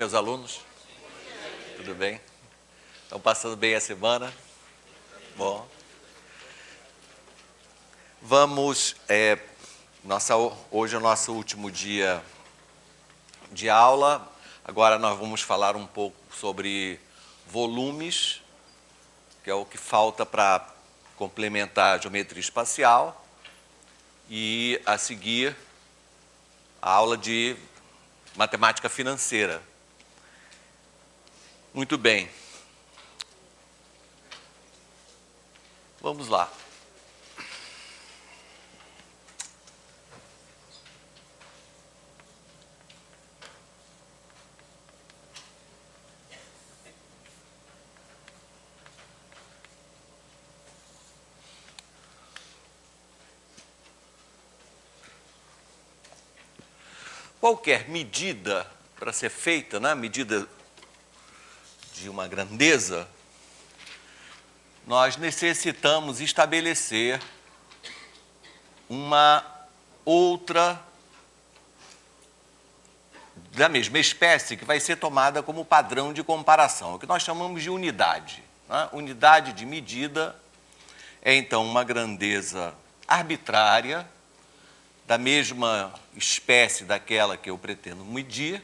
Meus alunos, tudo bem? Estão passando bem a semana? Bom. Vamos, hoje é o nosso último dia de aula. Agora nós vamos falar um pouco sobre volumes, que é o que falta para complementar a geometria espacial. E, a seguir, a aula de matemática financeira. Muito bem. Vamos lá. Qualquer medida para ser feita, né, medida de uma grandeza, nós necessitamos estabelecer uma outra da mesma espécie que vai ser tomada como padrão de comparação, o que nós chamamos de unidade, né? Unidade de medida é, então, uma grandeza arbitrária da mesma espécie daquela que eu pretendo medir,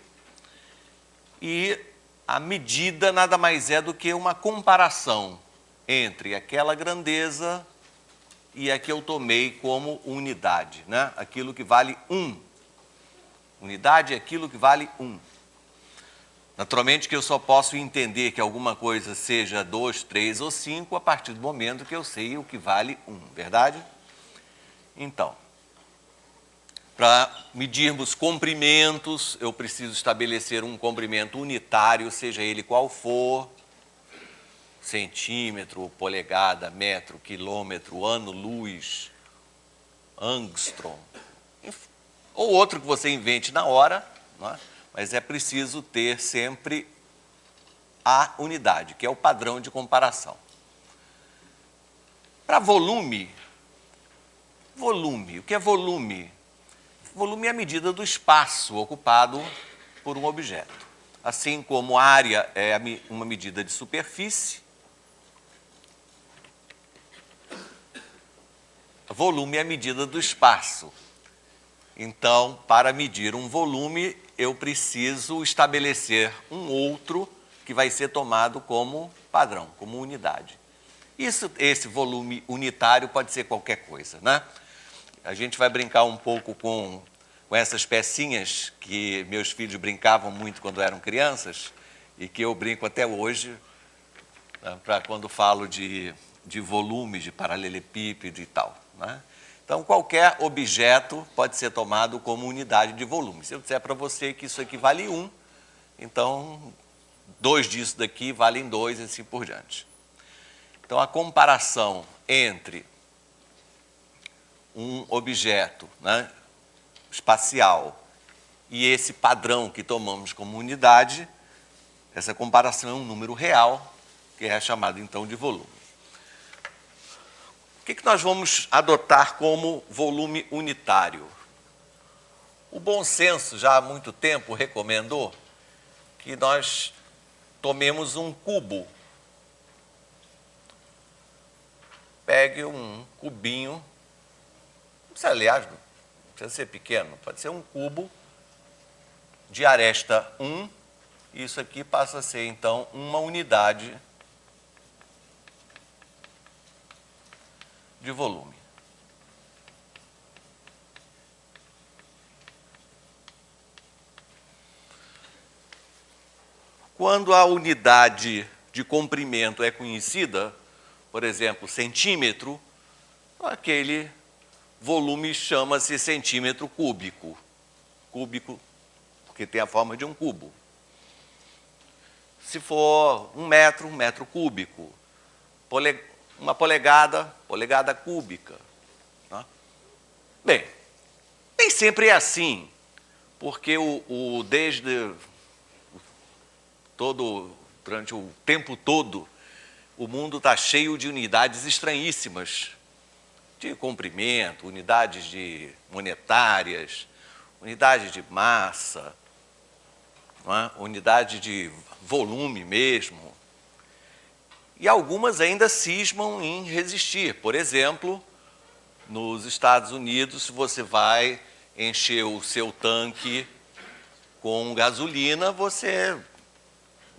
e a medida nada mais é do que uma comparação entre aquela grandeza e a que eu tomei como unidade, né? Aquilo que vale 1. Unidade é aquilo que vale 1. Naturalmente que eu só posso entender que alguma coisa seja 2, 3 ou 5 a partir do momento que eu sei o que vale 1, verdade? Então, para medirmos comprimentos, eu preciso estabelecer um comprimento unitário, seja ele qual for, centímetro, polegada, metro, quilômetro, ano, luz, angstrom, ou outro que você invente na hora, não é? Mas é preciso ter sempre a unidade, que é o padrão de comparação. Para volume, o que é volume? Volume é a medida do espaço ocupado por um objeto. Assim como área é uma medida de superfície, volume é a medida do espaço. Então, para medir um volume, eu preciso estabelecer um outro que vai ser tomado como padrão, como unidade. Esse volume unitário pode ser qualquer coisa, né? A gente vai brincar um pouco com essas pecinhas que meus filhos brincavam muito quando eram crianças e que eu brinco até hoje, né, para quando falo de volumes, de paralelepípedo e tal, né? Então, qualquer objeto pode ser tomado como unidade de volume. Se eu disser para você que isso aqui vale 1, então 2 disso daqui valem 2 e assim por diante. Então, a comparação entre um objeto, né, espacial e esse padrão que tomamos como unidade, essa comparação é um número real, que é chamado então de volume. O que nós vamos adotar como volume unitário? O bom senso já há muito tempo recomendou que nós tomemos um cubo. Pegue um cubinho, não precisa, aliás, não precisa ser pequeno, pode ser um cubo de aresta 1, e isso aqui passa a ser, então, uma unidade de volume. Quando a unidade de comprimento é conhecida, por exemplo, centímetro, aquele volume chama-se centímetro cúbico. Cúbico, porque tem a forma de um cubo. Se for um metro cúbico. Uma polegada cúbica. Né? Bem, nem sempre é assim, porque durante o tempo todo, o mundo está cheio de unidades estranhíssimas, de comprimento, unidades monetárias, unidades de massa, não é? Unidade de volume mesmo. E algumas ainda cismam em resistir. Por exemplo, nos Estados Unidos, se você vai encher o seu tanque com gasolina, você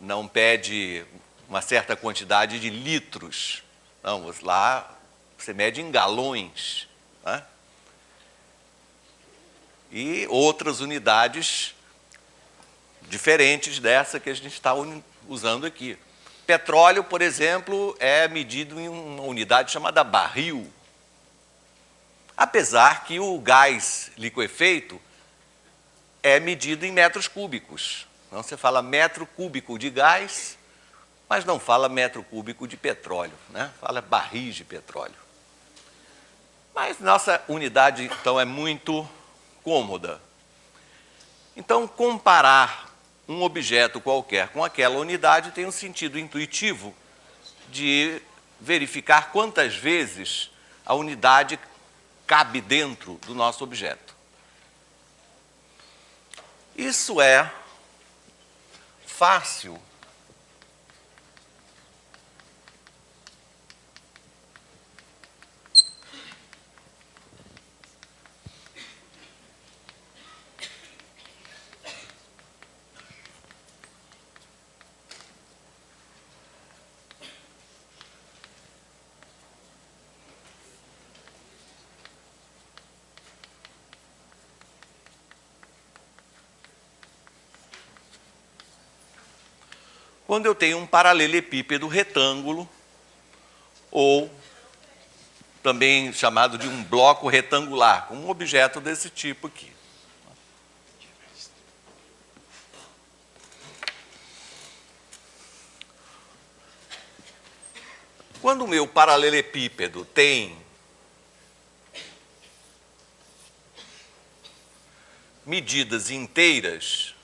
não pede uma certa quantidade de litros. Não, lá você mede em galões, né? E outras unidades diferentes dessa que a gente está usando aqui. Petróleo, por exemplo, é medido em uma unidade chamada barril. Apesar que o gás liquefeito é medido em metros cúbicos. Então, você fala metro cúbico de gás, mas não fala metro cúbico de petróleo, né? Fala barris de petróleo. Mas nossa unidade, então, é muito cômoda. Então, comparar um objeto qualquer com aquela unidade tem um sentido intuitivo de verificar quantas vezes a unidade cabe dentro do nosso objeto. Isso é fácil quando eu tenho um paralelepípedo retângulo, ou também chamado de um bloco retangular, com um objeto desse tipo aqui. Quando o meu paralelepípedo tem medidas inteiras,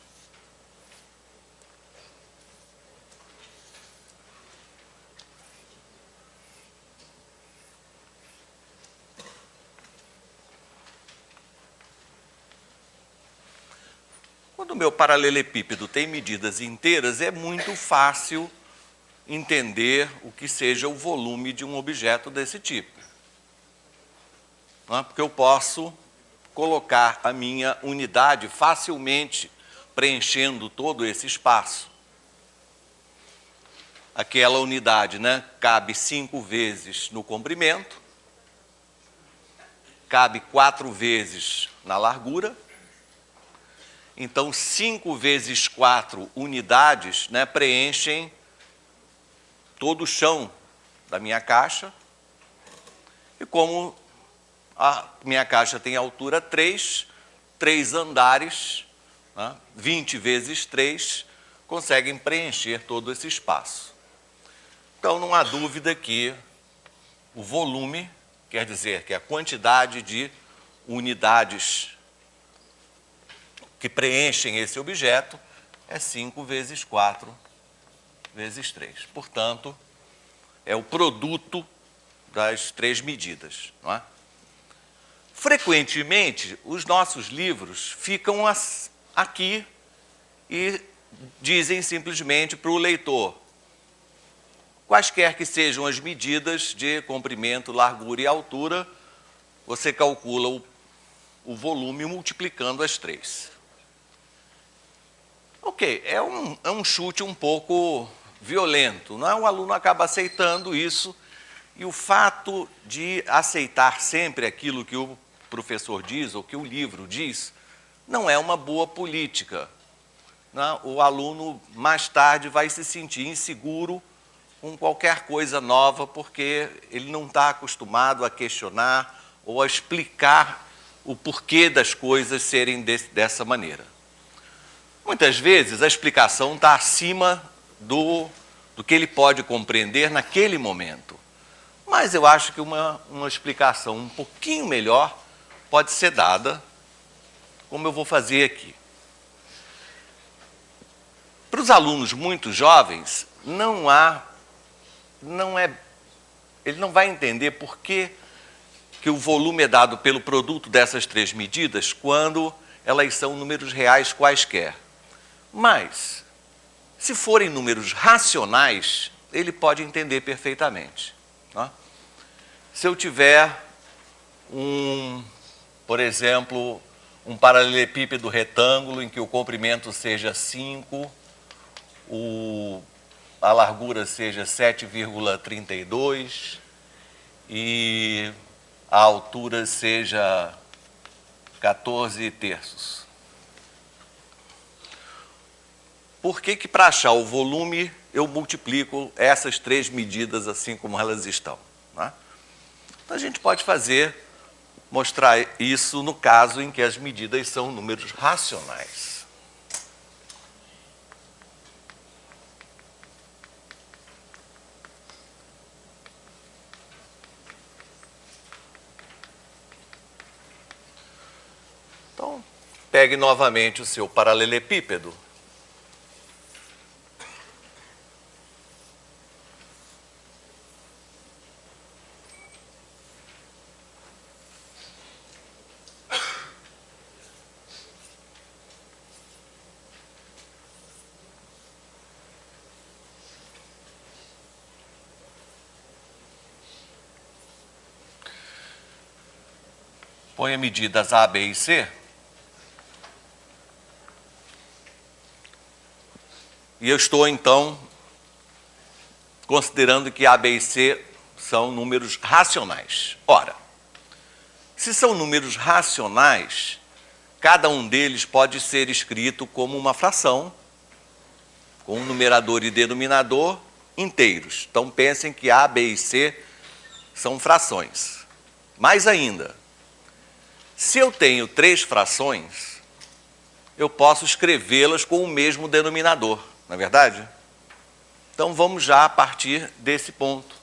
quando o meu paralelepípedo tem medidas inteiras, é muito fácil entender o que seja o volume de um objeto desse tipo. Não é? Porque eu posso colocar a minha unidade facilmente preenchendo todo esse espaço. Aquela unidade, né, cabe 5 vezes no comprimento, cabe 4 vezes na largura. Então, 5 vezes 4 unidades, né, preenchem todo o chão da minha caixa. E como a minha caixa tem altura 3 andares, né, 20 vezes 3, conseguem preencher todo esse espaço. Então, não há dúvida que o volume, quer dizer que a quantidade de unidades que preenchem esse objeto é 5 vezes 4 vezes 3. Portanto, é o produto das 3 medidas, não é? Frequentemente, os nossos livros ficam aqui e dizem simplesmente para o leitor: quaisquer que sejam as medidas de comprimento, largura e altura, você calcula o volume multiplicando as 3. Ok, é um chute um pouco violento, não é? O aluno acaba aceitando isso, e o fato de aceitar sempre aquilo que o professor diz ou que o livro diz não é uma boa política, não? O aluno mais tarde vai se sentir inseguro com qualquer coisa nova, porque ele não está acostumado a questionar ou a explicar o porquê das coisas serem dessa maneira. Muitas vezes a explicação está acima do que ele pode compreender naquele momento. Mas eu acho que uma explicação um pouquinho melhor pode ser dada, como eu vou fazer aqui. Para os alunos muito jovens, ele não vai entender por que o volume é dado pelo produto dessas 3 medidas quando elas são números reais quaisquer. Mas, se forem números racionais, ele pode entender perfeitamente. Tá? Se eu tiver por exemplo, um paralelepípedo retângulo em que o comprimento seja 5, a largura seja 7,32 e a altura seja 14 terços. Por que que para achar o volume eu multiplico essas três medidas assim como elas estão? Né? Então a gente pode mostrar isso no caso em que as medidas são números racionais. Então, pegue novamente o seu paralelepípedo. Ponha medidas A, B e C. E eu estou, então, considerando que A, B e C são números racionais. Ora, se são números racionais, cada um deles pode ser escrito como uma fração, com um numerador e denominador inteiros. Então, pensem que A, B e C são frações. Mais ainda, se eu tenho três frações, eu posso escrevê-las com o mesmo denominador, não é verdade? Então, vamos já a partir desse ponto.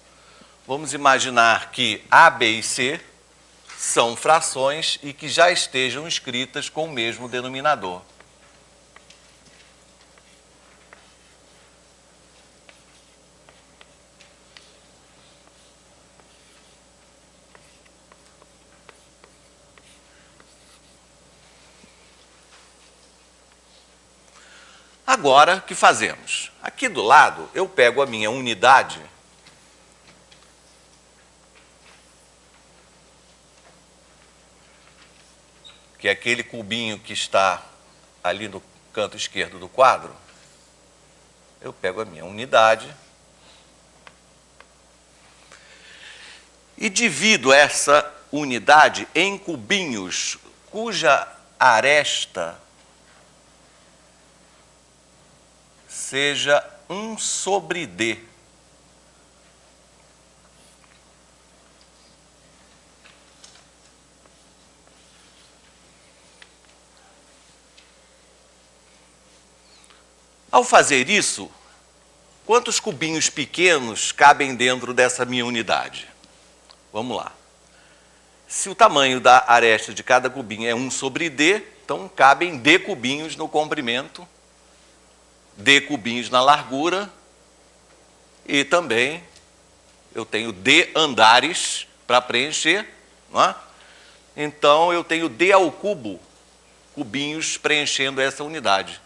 Vamos imaginar que A, B e C são frações e que já estejam escritas com o mesmo denominador. Agora, o que fazemos? Aqui do lado, eu pego a minha unidade que é aquele cubinho que está ali no canto esquerdo do quadro. Eu pego a minha unidade e divido essa unidade em cubinhos cuja aresta seja 1 sobre D. Ao fazer isso, quantos cubinhos pequenos cabem dentro dessa minha unidade? Vamos lá. Se o tamanho da aresta de cada cubinho é 1 sobre D, então cabem D cubinhos no comprimento, D cubinhos na largura e também eu tenho D andares para preencher, não é? Então eu tenho D ao cubo, cubinhos preenchendo essa unidade.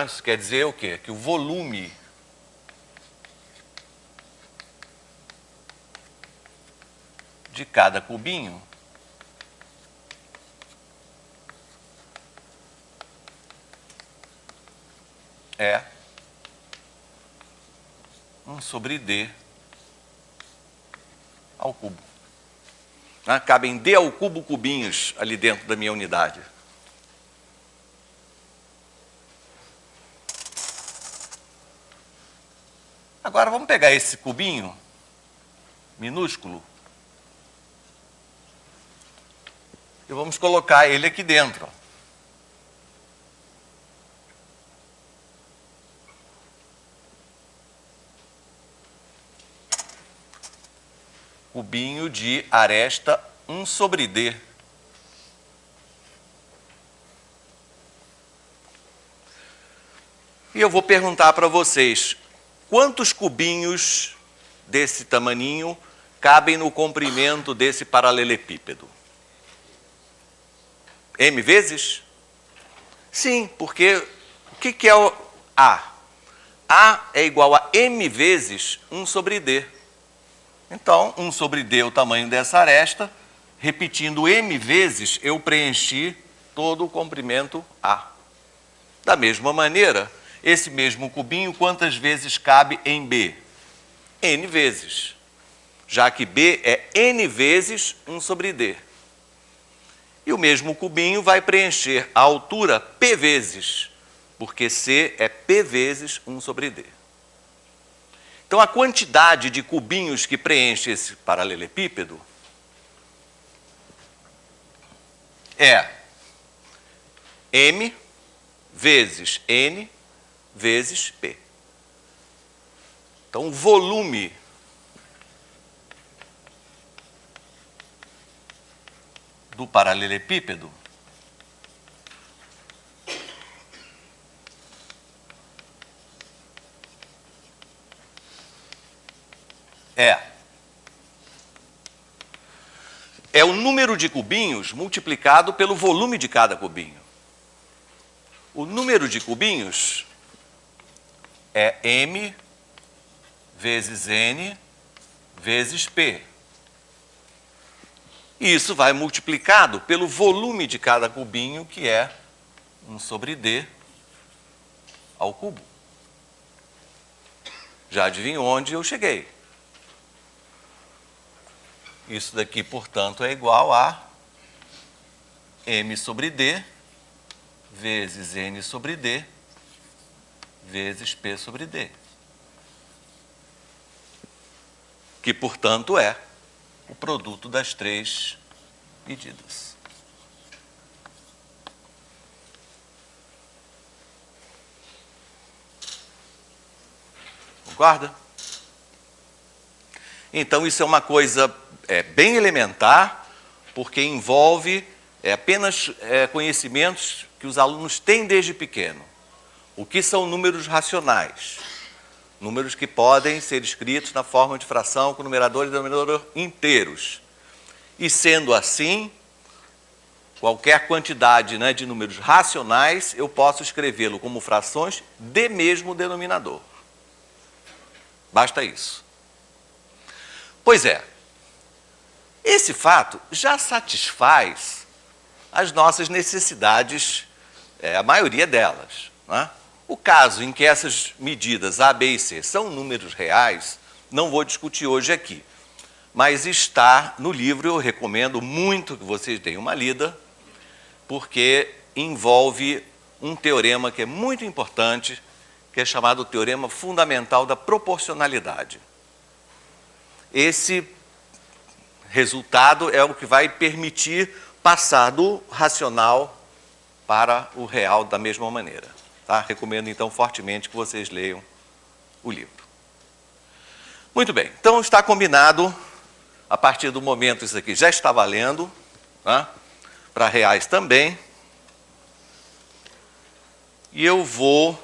Isso quer dizer o quê? Que o volume de cada cubinho é 1 sobre D ao cubo. Cabem D ao cubo cubinhos ali dentro da minha unidade. Agora vamos pegar esse cubinho minúsculo e vamos colocar ele aqui dentro. Cubinho de aresta 1 sobre D. E eu vou perguntar para vocês, quantos cubinhos desse tamaninho cabem no comprimento desse paralelepípedo? M vezes? Sim, porque que é o A? A é igual a M vezes 1 sobre D. Então, 1 sobre D é o tamanho dessa aresta. Repetindo M vezes, eu preenchi todo o comprimento A. Da mesma maneira, esse mesmo cubinho, quantas vezes cabe em B? N vezes. Já que B é N vezes 1 sobre D. E o mesmo cubinho vai preencher a altura P vezes, porque C é P vezes 1 sobre D. Então, a quantidade de cubinhos que preenche esse paralelepípedo é M vezes N vezes P. Então, o volume do paralelepípedo é o número de cubinhos multiplicado pelo volume de cada cubinho. O número de cubinhos é M vezes N vezes P. E isso vai multiplicado pelo volume de cada cubinho, que é 1 sobre D ao cubo. Já adivinha onde eu cheguei? Isso daqui, portanto, é igual a M sobre D vezes N sobre D vezes P sobre D. Que, portanto, é o produto das três medidas. Concorda? Então, isso é uma coisa bem elementar, porque envolve apenas conhecimentos que os alunos têm desde pequeno. O que são números racionais? Números que podem ser escritos na forma de fração com numerador e denominador inteiros. E sendo assim, qualquer quantidade de números racionais, eu posso escrevê-lo como frações de mesmo denominador. Basta isso. Pois é, esse fato já satisfaz as nossas necessidades, a maioria delas, não é? O caso em que essas medidas A, B e C são números reais, não vou discutir hoje aqui, mas está no livro. Eu recomendo muito que vocês deem uma lida, porque envolve um teorema que é muito importante, que é chamado o teorema fundamental da proporcionalidade. Esse resultado é o que vai permitir passar do racional para o real da mesma maneira. Tá? Recomendo, então, fortemente que vocês leiam o livro. Muito bem, então está combinado, a partir do momento isso aqui já está valendo, tá? Para reais também. E eu vou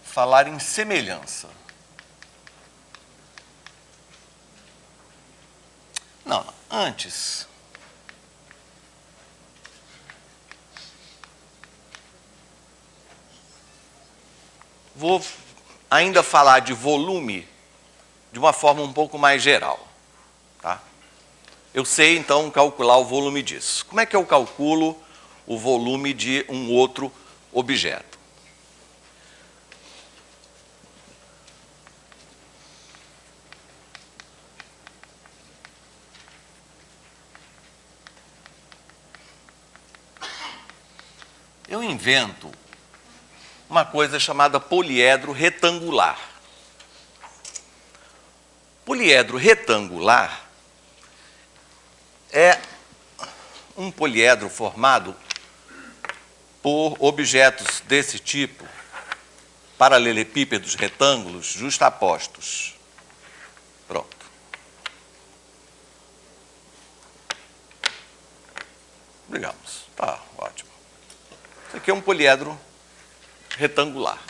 falar em semelhança. Não, antes. Vou ainda falar de volume de uma forma um pouco mais geral. Tá? Eu sei, então, calcular o volume disso. Como é que eu calculo o volume de um outro objeto? Eu invento uma coisa chamada poliedro retangular. Poliedro retangular é um poliedro formado por objetos desse tipo, paralelepípedos retângulos justapostos. Pronto. Digamos, tá ótimo. Isso aqui é um poliedro retangular.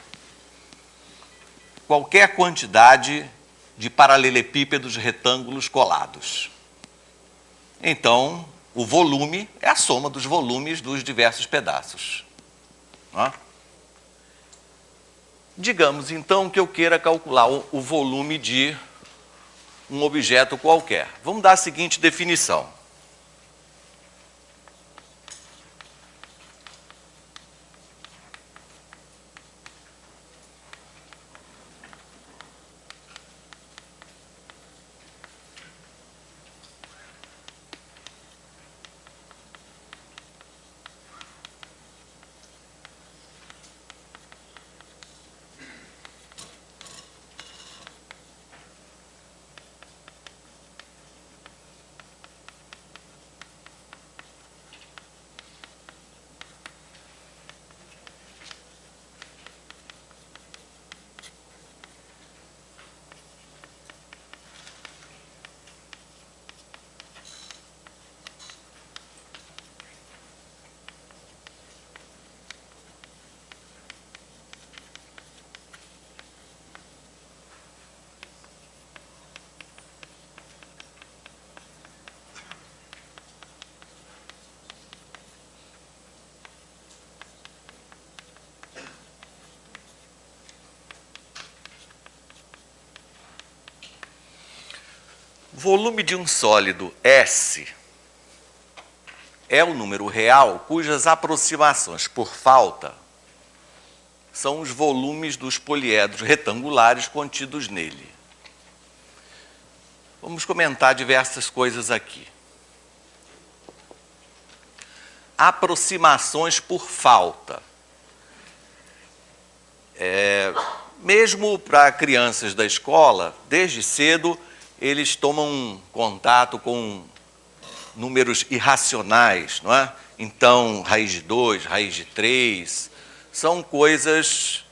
Qualquer quantidade de paralelepípedos retângulos colados. Então, O volume é a soma dos volumes dos diversos pedaços. Não? Digamos, então, que eu queira calcular o volume de um objeto qualquer. Vamos dar a seguinte definição. O volume de um sólido S é o número real cujas aproximações por falta são os volumes dos poliedros retangulares contidos nele. Vamos comentar diversas coisas aqui. Aproximações por falta. Mesmo para crianças da escola, desde cedo, eles tomam contato com números irracionais, não é? Então, raiz de 2, raiz de 3, são coisas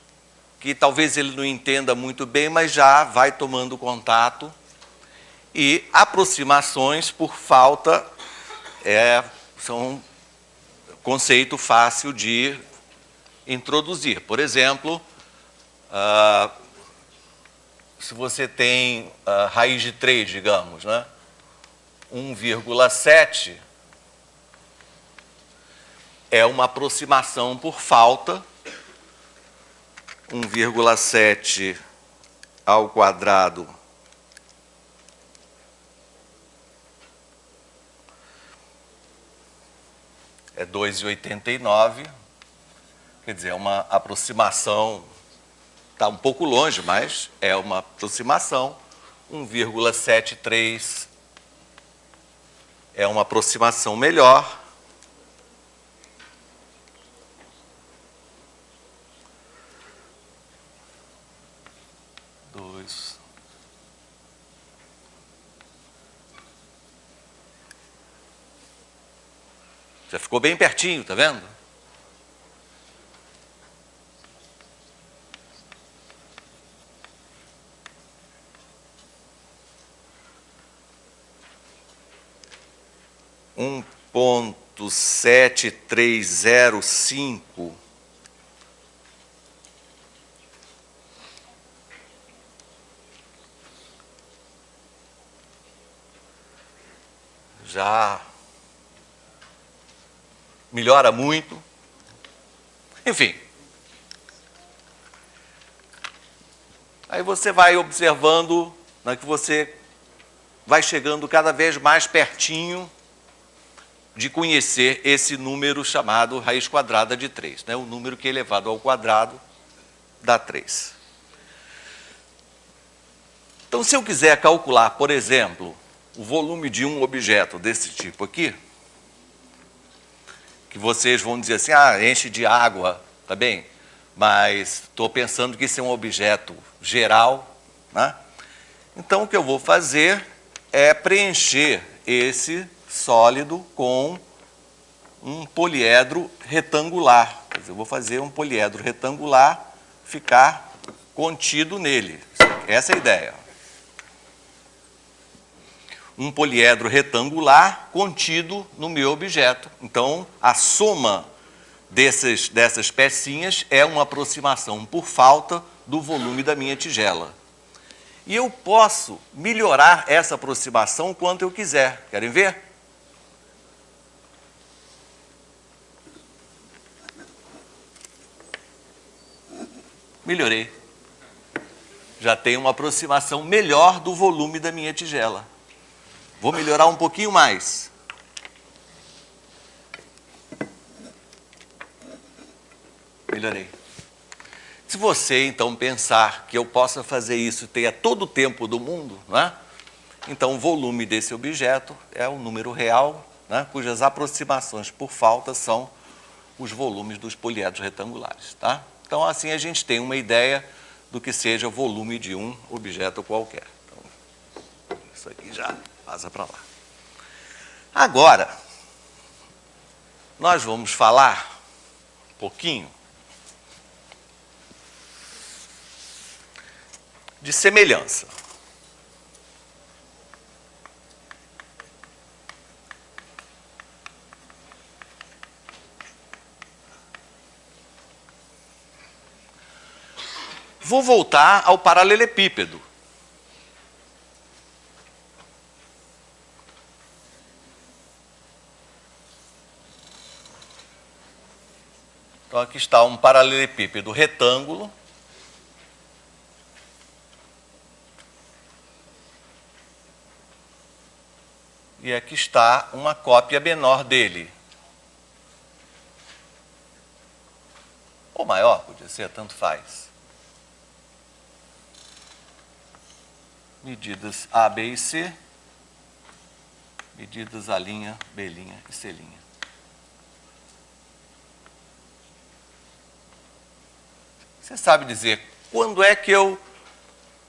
que talvez ele não entenda muito bem, mas já vai tomando contato. E aproximações por falta são conceito fácil de introduzir. Por exemplo, se você tem raiz de 3, digamos, né? 1,7 é uma aproximação por falta. 1,7 ao quadrado é 2,89. Quer dizer, é uma aproximação. Está um pouco longe, mas é uma aproximação. 1,73 é uma aproximação melhor. Já ficou bem pertinho, tá vendo? Um 1,7305 já melhora muito. Enfim. Aí você vai observando, né, que você vai chegando cada vez mais pertinho de conhecer esse número chamado raiz quadrada de 3, né? O número que elevado ao quadrado dá 3. Então, se eu quiser calcular, por exemplo, o volume de um objeto desse tipo aqui, que vocês vão dizer assim, enche de água, tá bem? Mas estou pensando que isso é um objeto geral, né? Então, o que eu vou fazer é preencher esse sólido com um poliedro retangular. Quer dizer, eu vou fazer um poliedro retangular ficar contido nele. Essa é a ideia. Um poliedro retangular contido no meu objeto. Então, a soma dessas pecinhas é uma aproximação por falta do volume da minha tigela. E eu posso melhorar essa aproximação quanto eu quiser. Querem ver? Melhorei. Já tenho uma aproximação melhor do volume da minha tigela. Vou melhorar um pouquinho mais. Melhorei. Se você, então, pensar que eu possa fazer isso e tenha todo o tempo do mundo, não é? Então, o volume desse objeto é o número real, né, cujas aproximações por falta são os volumes dos poliedros retangulares. Tá? Então, assim, a gente tem uma ideia do que seja o volume de um objeto qualquer. Então, isso aqui já passa para lá. Agora, nós vamos falar um pouquinho de semelhança. Vou voltar ao paralelepípedo. Então, aqui está um paralelepípedo retângulo. E aqui está uma cópia menor dele. Ou maior, podia ser, tanto faz. Medidas A, B e C. Medidas A', B' e C'. Você sabe dizer quando é que eu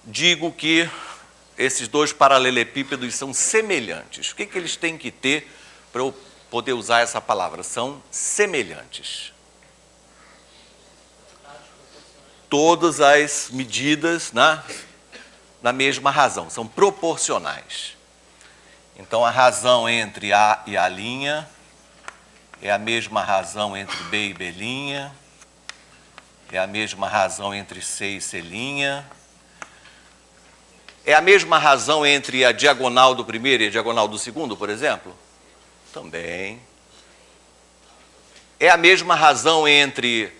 digo que esses dois paralelepípedos são semelhantes? O que eles têm que ter para eu poder usar essa palavra? São semelhantes. Todas as medidas na mesma razão, são proporcionais. Então, a razão entre A e A' é a mesma razão entre B e B', é a mesma razão entre C e C', é a mesma razão entre a diagonal do primeiro e a diagonal do segundo, por exemplo? Também. É a mesma razão entre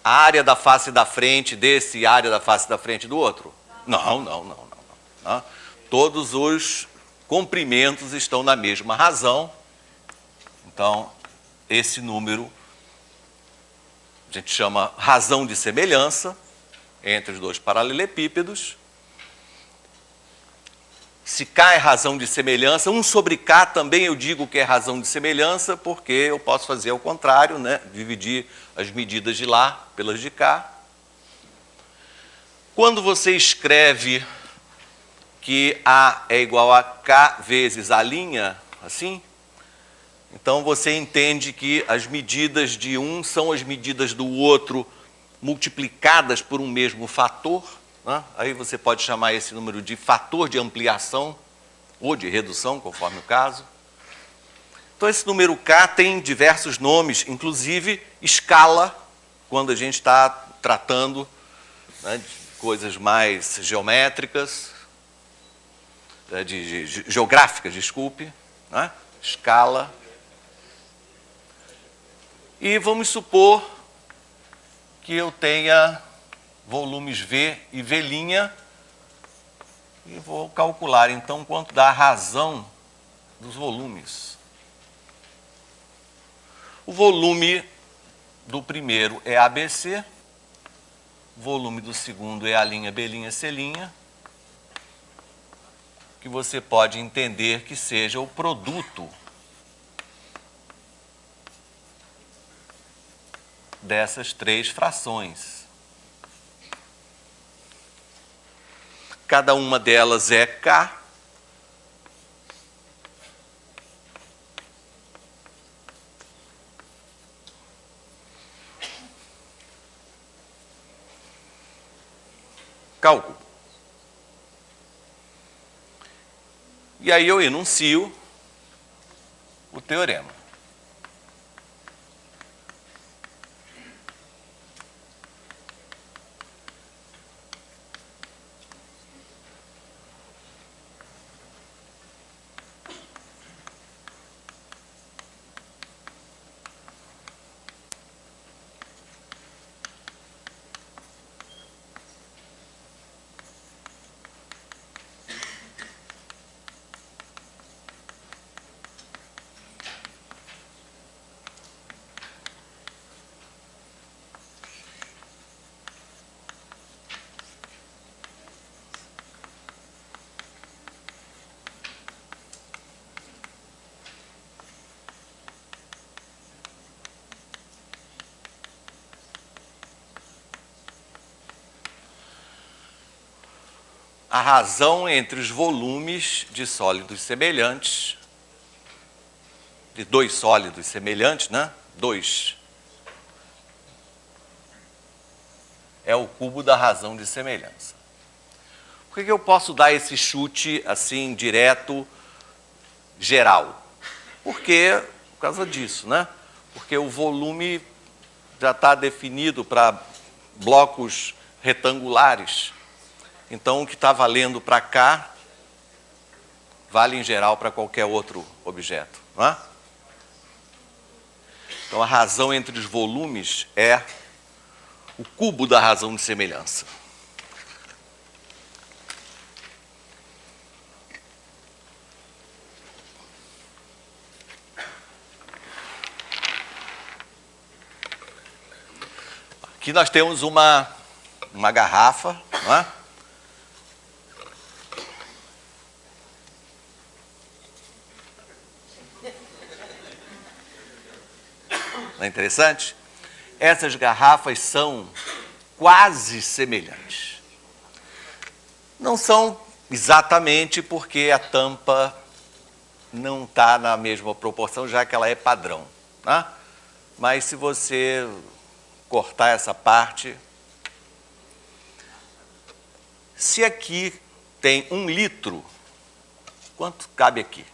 a área da face da frente desse e a área da face da frente do outro? Não. Todos os comprimentos estão na mesma razão. Então, esse número a gente chama razão de semelhança entre os dois paralelepípedos. Se K é razão de semelhança, 1 sobre K também eu digo que é razão de semelhança, porque eu posso fazer ao contrário, né? Dividir as medidas de lá pelas de cá. Quando você escreve que A é igual a K vezes A', assim, então você entende que as medidas de um são as medidas do outro multiplicadas por um mesmo fator. Né? Aí você pode chamar esse número de fator de ampliação ou de redução, conforme o caso. Então, esse número K tem diversos nomes, inclusive escala, quando a gente está tratando, né, de coisas mais geométricas, geográficas, desculpe, né? Escala. E vamos supor que eu tenha volumes V e V', e vou calcular, então, quanto dá a razão dos volumes. O volume do primeiro é ABC, o volume do segundo é A', B', C', que você pode entender que seja o produto dessas três frações. Cada uma delas é K. Cálculo. E aí eu enuncio o teorema. a razão entre os volumes de sólidos semelhantes, de dois sólidos semelhantes, né? 2 é o cubo da razão de semelhança. Por que eu posso dar esse chute assim, direto, geral? Por causa disso, né? Porque o volume já está definido para blocos retangulares. Então, o que está valendo para cá, vale em geral para qualquer outro objeto, não é? Então, a razão entre os volumes é o cubo da razão de semelhança. Aqui nós temos uma garrafa, não é? Não é interessante? Essas garrafas são quase semelhantes. Não são exatamente porque a tampa não está na mesma proporção, já que ela é padrão, né? Mas se você cortar essa parte, se aqui tem 1 litro, quanto cabe aqui?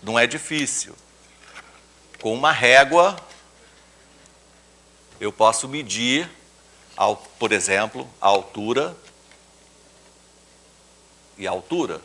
Não é difícil. Com uma régua, eu posso medir, por exemplo, a altura e a altura.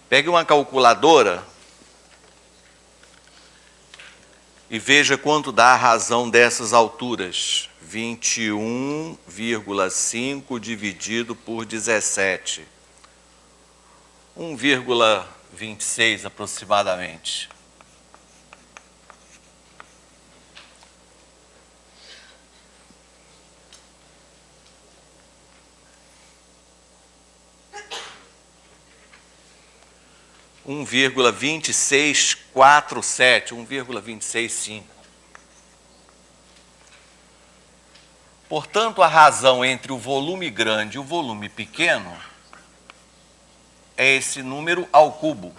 Pegue uma calculadora e veja quanto dá a razão dessas alturas. 21,5 dividido por 17. 1,26 aproximadamente. Um 1,2647, 1,265. Portanto, a razão entre o volume grande e o volume pequeno é esse número ao cubo.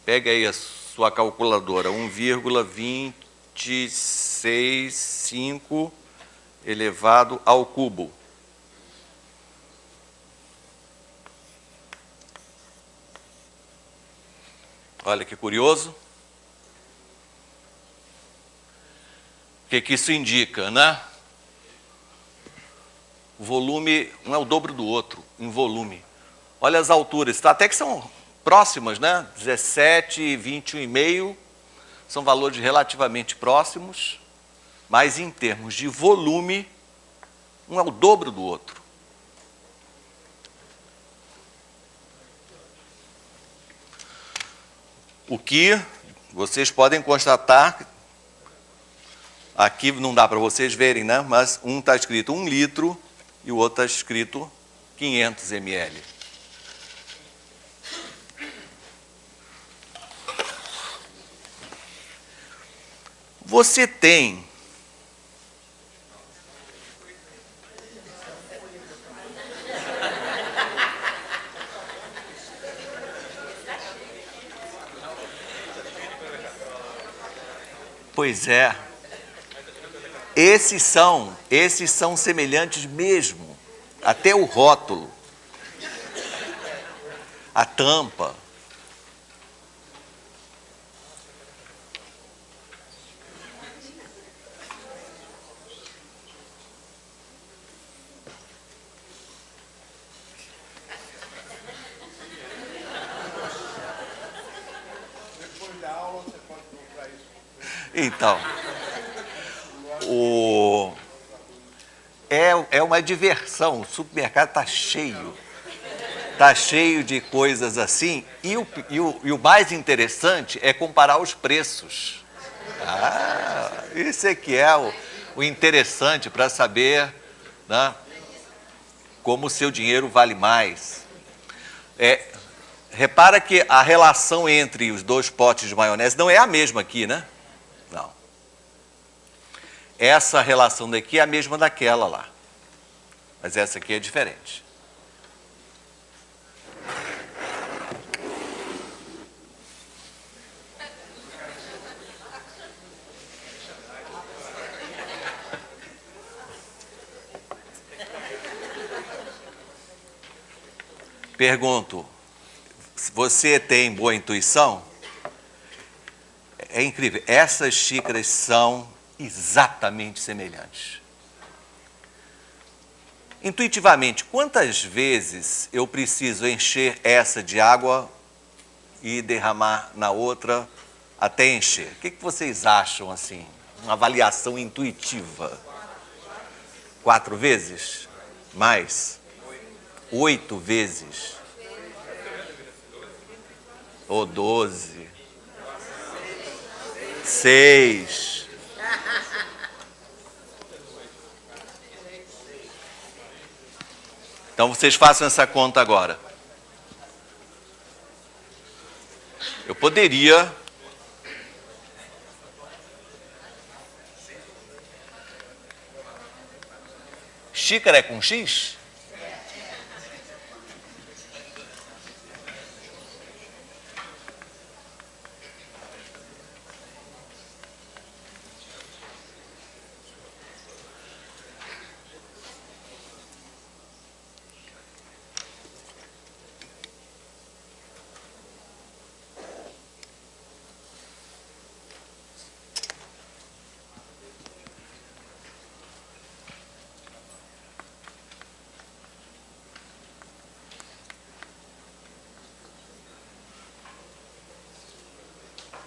Pega aí a sua calculadora, 1,265 elevado ao cubo. Olha que curioso. O que isso indica, né? O volume não é o dobro do outro, em volume. Olha as alturas, até que são próximas, né? 17 e 21,5 são valores relativamente próximos, mas em termos de volume, um é o dobro do outro. O que vocês podem constatar, aqui não dá para vocês verem, né? Mas um está escrito 1 litro e o outro está escrito 500 ml. Você tem Pois é. Esses são semelhantes mesmo. Até o rótulo, a tampa. Então, é uma diversão. O supermercado está cheio. Está cheio de coisas assim. E o mais interessante é comparar os preços. Isso é que é o interessante para saber, né, como o seu dinheiro vale mais. Repara que a relação entre os dois potes de maionese não é a mesma aqui, né? Não. Essa relação daqui é a mesma daquela lá. Mas essa aqui é diferente. Pergunto, você tem boa intuição? É incrível, essas xícaras são exatamente semelhantes. Intuitivamente, quantas vezes eu preciso encher essa de água e derramar na outra até encher? O que vocês acham assim? Uma avaliação intuitiva. 4 vezes? Mais? 8 vezes? Ou 12? 6? Então vocês façam essa conta agora. Eu poderia... Xícara é com X?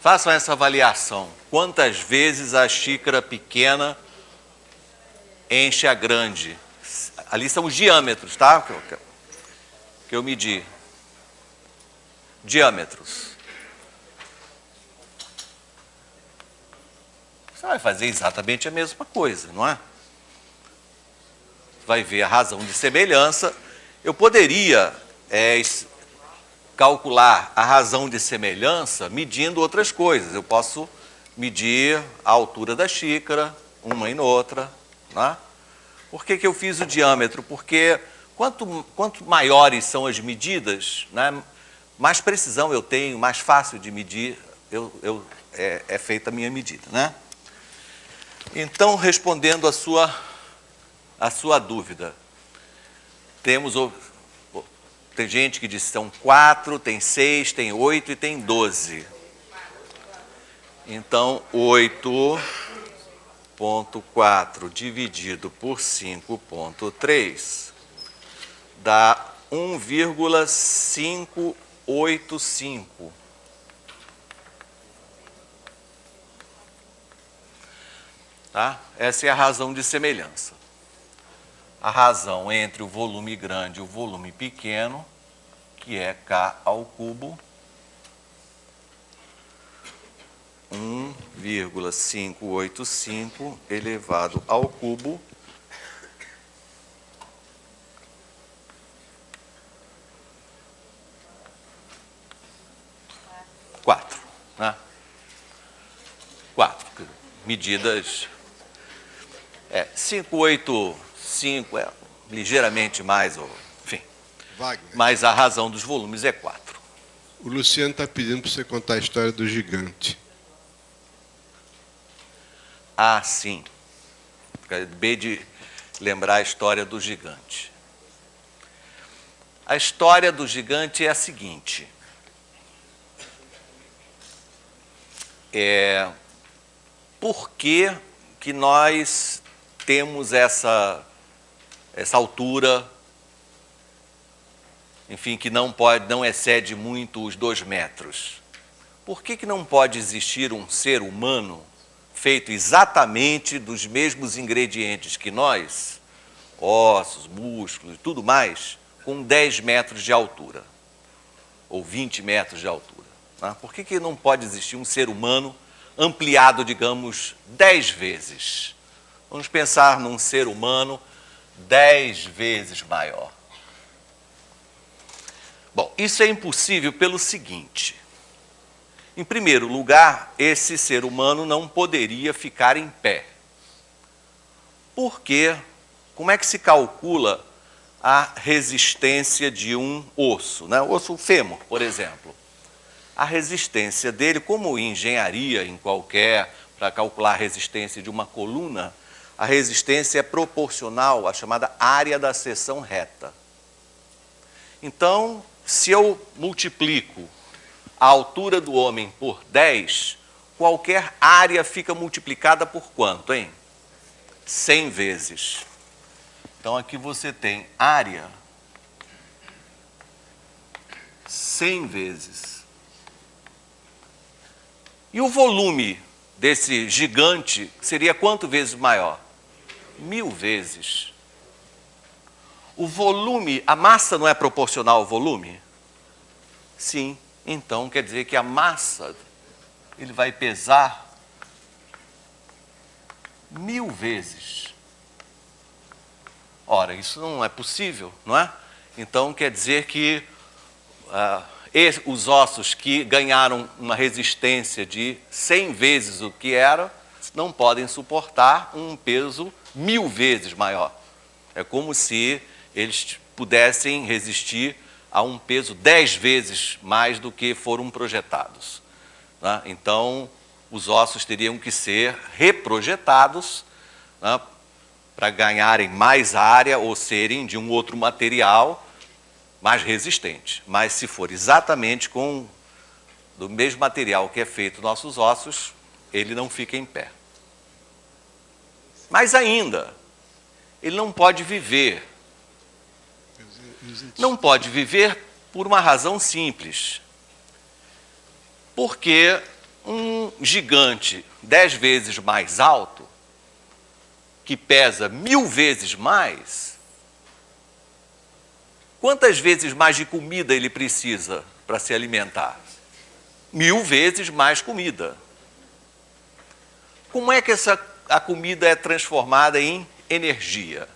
Façam essa avaliação. Quantas vezes a xícara pequena enche a grande? Ali são os diâmetros, tá? Que eu medi. Diâmetros. Você vai fazer exatamente a mesma coisa, não é? Vai ver a razão de semelhança. Eu poderia calcular a razão de semelhança medindo outras coisas. Eu posso medir a altura da xícara, uma e outra. Né? Por que eu fiz o diâmetro? Porque quanto maiores são as medidas, né, mais precisão eu tenho, mais fácil de medir é feita a minha medida. Né? Então, respondendo a sua dúvida, tem gente que diz que são 4, tem 6, tem 8 e tem 12. Então, 8,4 dividido por 5,3 dá 1,585. Tá? Essa é a razão de semelhança. A razão entre o volume grande e o volume pequeno, que é K ao cubo, 1,585 elevado ao cubo, quatro, né? 4 medidas. 585 é ligeiramente mais, enfim. Wagner. Mas a razão dos volumes é 4. O Luciano está pedindo para você contar a história do gigante. Ah, sim. Acabei de lembrar a história do gigante. A história do gigante é a seguinte. Por que nós temos essa altura, enfim, que não excede muito os 2 metros? Por que não pode existir um ser humano feito exatamente dos mesmos ingredientes que nós, ossos, músculos e tudo mais, com 10 metros de altura, ou 20 metros de altura. Né? Por que não pode existir um ser humano ampliado, digamos, 10 vezes? Vamos pensar num ser humano 10 vezes maior. Bom, isso é impossível pelo seguinte. Em primeiro lugar, esse ser humano não poderia ficar em pé. Porque, como é que se calcula a resistência de um osso, né? O osso fêmur, por exemplo. A resistência dele, como em engenharia, em qualquer, para calcular a resistência de uma coluna, a resistência é proporcional à chamada área da seção reta. Então, se eu multiplico a altura do homem por 10, qualquer área fica multiplicada por quanto, hein? 100 vezes. Então, aqui você tem área 100 vezes. E o volume desse gigante seria quanto vezes maior? 1000 vezes. O volume, a massa não é proporcional ao volume? Sim. Então, quer dizer que a massa, ele vai pesar 1000 vezes. Ora, isso não é possível, não é? Então, quer dizer que os ossos que ganharam uma resistência de 100 vezes o que era, não podem suportar um peso 1000 vezes maior. É como se eles pudessem resistir a um peso 10 vezes mais do que foram projetados. Né? Então, os ossos teriam que ser reprojetados, né, para ganharem mais área ou serem de um outro material mais resistente. Mas se for exatamente do mesmo material que é feito nossos ossos, ele não fica em pé. Mas ainda, ele não pode viver. Não pode viver por uma razão simples. Porque um gigante 10 vezes mais alto, que pesa 1000 vezes mais, quantas vezes mais de comida ele precisa para se alimentar? 1000 vezes mais comida. Como é que a comida é transformada em energia?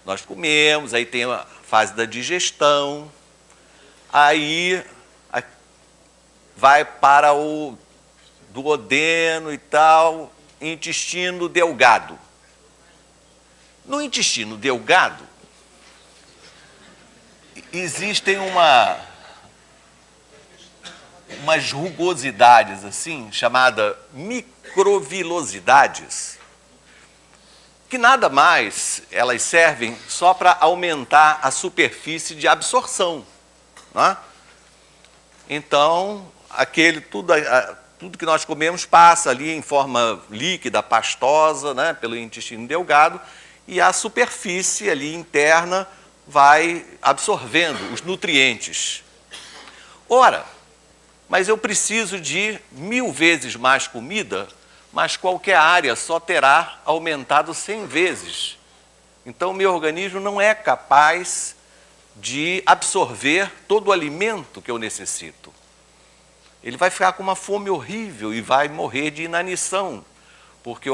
Nós comemos, aí tem a fase da digestão, aí vai para o duodeno e tal, intestino delgado. No intestino delgado, existem umas rugosidades assim, chamada microvilosidades, que nada mais elas servem só para aumentar a superfície de absorção. Né? Então, tudo que nós comemos passa ali em forma líquida, pastosa, né, pelo intestino delgado, e a superfície ali interna vai absorvendo os nutrientes. Ora, mas eu preciso de 1000 vezes mais comida, mas qualquer área só terá aumentado 100 vezes. Então, o meu organismo não é capaz de absorver todo o alimento que eu necessito. Ele vai ficar com uma fome horrível e vai morrer de inanição, porque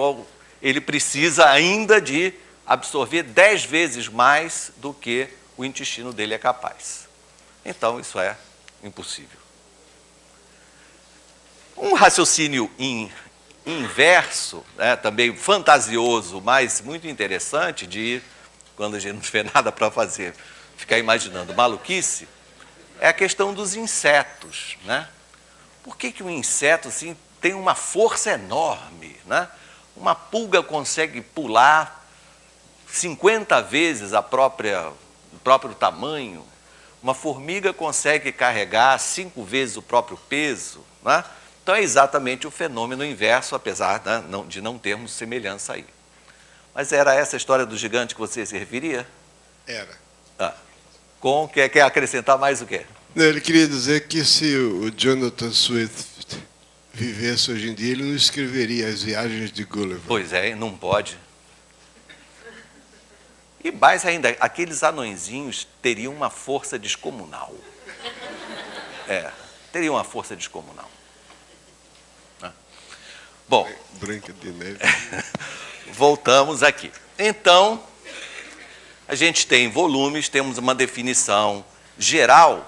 ele precisa ainda de absorver 10 vezes mais do que o intestino dele é capaz. Então, isso é impossível. Um raciocínio inverso, né, também fantasioso, mas muito interessante, quando a gente não tiver nada para fazer, ficar imaginando maluquice, é a questão dos insetos. Né? Por que um inseto assim, tem uma força enorme? Né? Uma pulga consegue pular 50 vezes o próprio tamanho, uma formiga consegue carregar 5 vezes o próprio peso. Né? Então é exatamente o fenômeno inverso, apesar de não termos semelhança aí. Mas era essa a história do gigante que você se referia? Era. Quer acrescentar mais o quê? Não, ele queria dizer que se o Jonathan Swift vivesse hoje em dia, ele não escreveria As Viagens de Gulliver. Pois é, não pode. E mais ainda, aqueles anõezinhos teriam uma força descomunal. Teriam uma força descomunal. Bom, Branca de Neve. voltamos aqui. Então, a gente tem volumes, temos uma definição geral,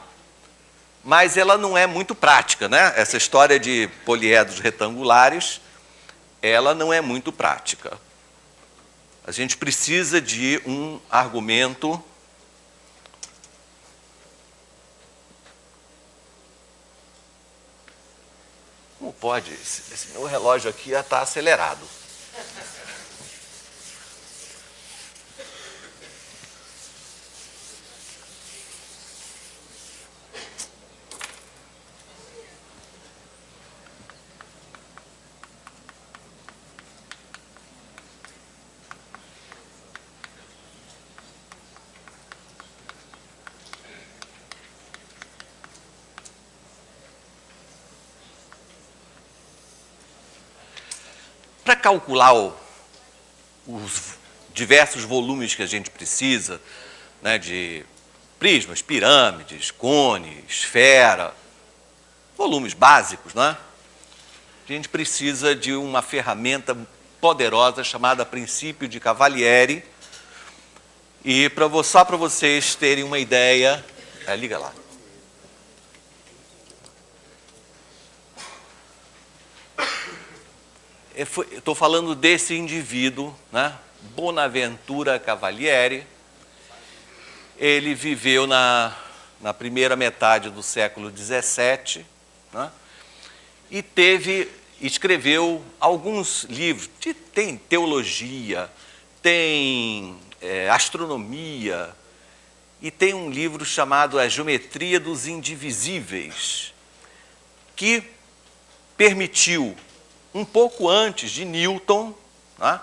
mas ela não é muito prática, né? Essa história de poliedros retangulares, ela não é muito prática. A gente precisa de um argumento como pode? Esse meu relógio aqui já está acelerado. Para calcular os diversos volumes que a gente precisa, né, de prismas, pirâmides, cone, esfera, volumes básicos, né? A gente precisa de uma ferramenta poderosa chamada princípio de Cavalieri. E só para vocês terem uma ideia, liga lá. Estou falando desse indivíduo, né? Bonaventura Cavalieri. Ele viveu na primeira metade do século XVII, né? E escreveu alguns livros. Tem teologia, tem astronomia, e tem um livro chamado A Geometria dos Indivisíveis, que permitiu, um pouco antes de Newton, né,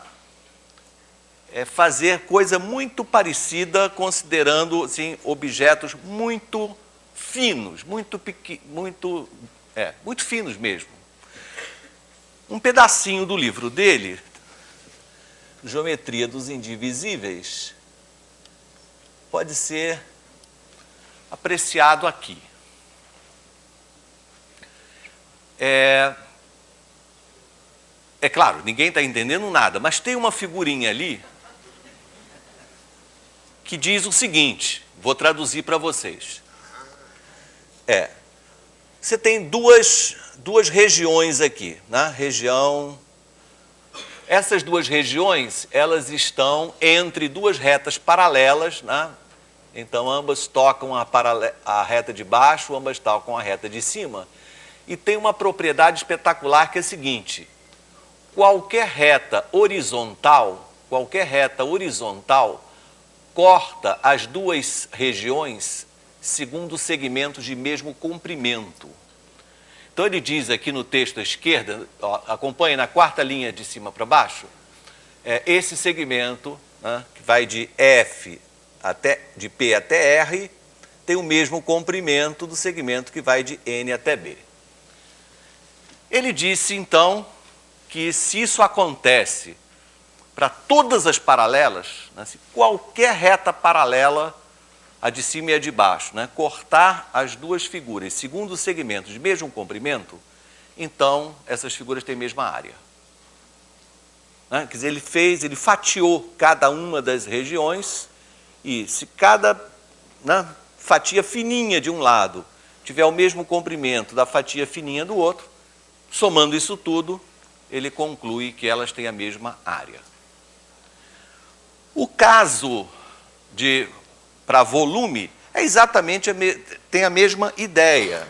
fazer coisa muito parecida, considerando assim, objetos muito finos, muito finos mesmo. Um pedacinho do livro dele, Geometria dos Indivisíveis, pode ser apreciado aqui. É claro, ninguém está entendendo nada, mas tem uma figurinha ali que diz o seguinte, vou traduzir para vocês. Você tem duas regiões aqui, né? Essas duas regiões, elas estão entre duas retas paralelas, né? Então, ambas tocam a reta de baixo, ambas tocam a reta de cima. E tem uma propriedade espetacular que é a seguinte: qualquer reta horizontal corta as duas regiões segundo segmentos de mesmo comprimento. Então ele diz aqui no texto à esquerda, acompanhe na quarta linha de cima para baixo, esse segmento, né, que vai de P até R, tem o mesmo comprimento do segmento que vai de N até B. Ele disse, então, que se isso acontece para todas as paralelas, né, se qualquer reta paralela, a de cima e a de baixo, né, cortar as duas figuras segundo os segmentos de mesmo comprimento, então essas figuras têm a mesma área. Né? Quer dizer, ele fatiou cada uma das regiões e se cada, né, fatia fininha de um lado tiver o mesmo comprimento da fatia fininha do outro, somando isso tudo, ele conclui que elas têm a mesma área. O caso para volume é exatamente tem a mesma ideia.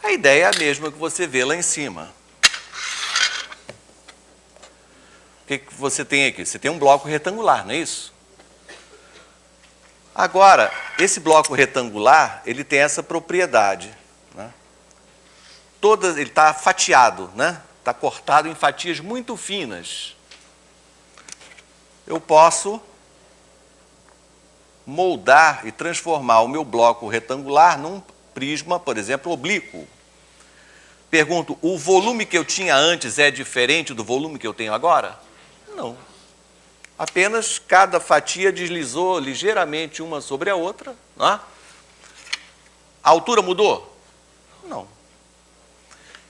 A ideia é a mesma que você vê lá em cima. O que você tem aqui? Você tem um bloco retangular, não é isso? Agora, esse bloco retangular, ele tem essa propriedade, né? Ele está fatiado, né? Está cortado em fatias muito finas. Eu posso moldar e transformar o meu bloco retangular prisma, por exemplo, oblíquo. Pergunto, o volume que eu tinha antes é diferente do volume que eu tenho agora? Não. Apenas cada fatia deslizou ligeiramente uma sobre a outra. Não é? A altura mudou? Não.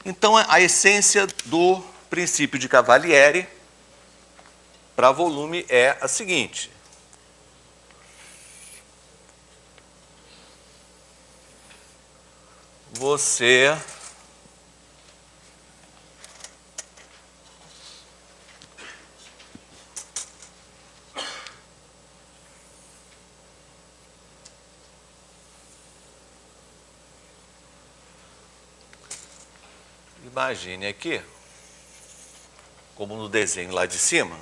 Então, a essência do princípio de Cavalieri para volume é a seguinte. Você imagine aqui, como no desenho lá de cima,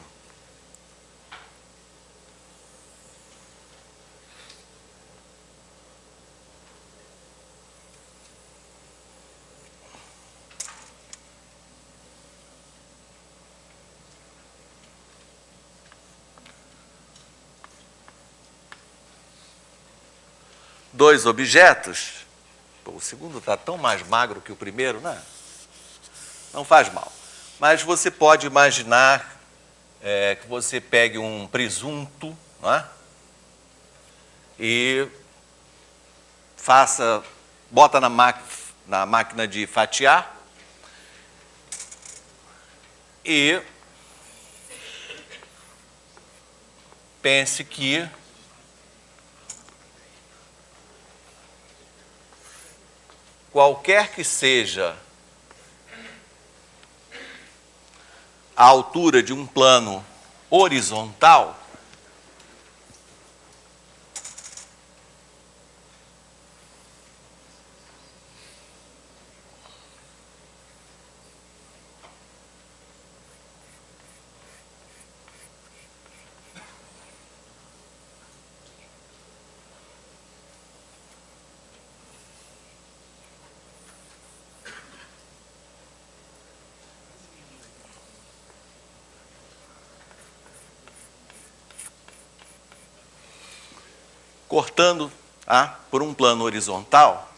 dois objetos. Pô, o segundo está tão mais magro que o primeiro, né? Não faz mal. Mas você pode imaginar que você pegue um presunto, não é? E bota na máquina de fatiar e pense que qualquer que seja a altura de um plano horizontal, cortando por um plano horizontal,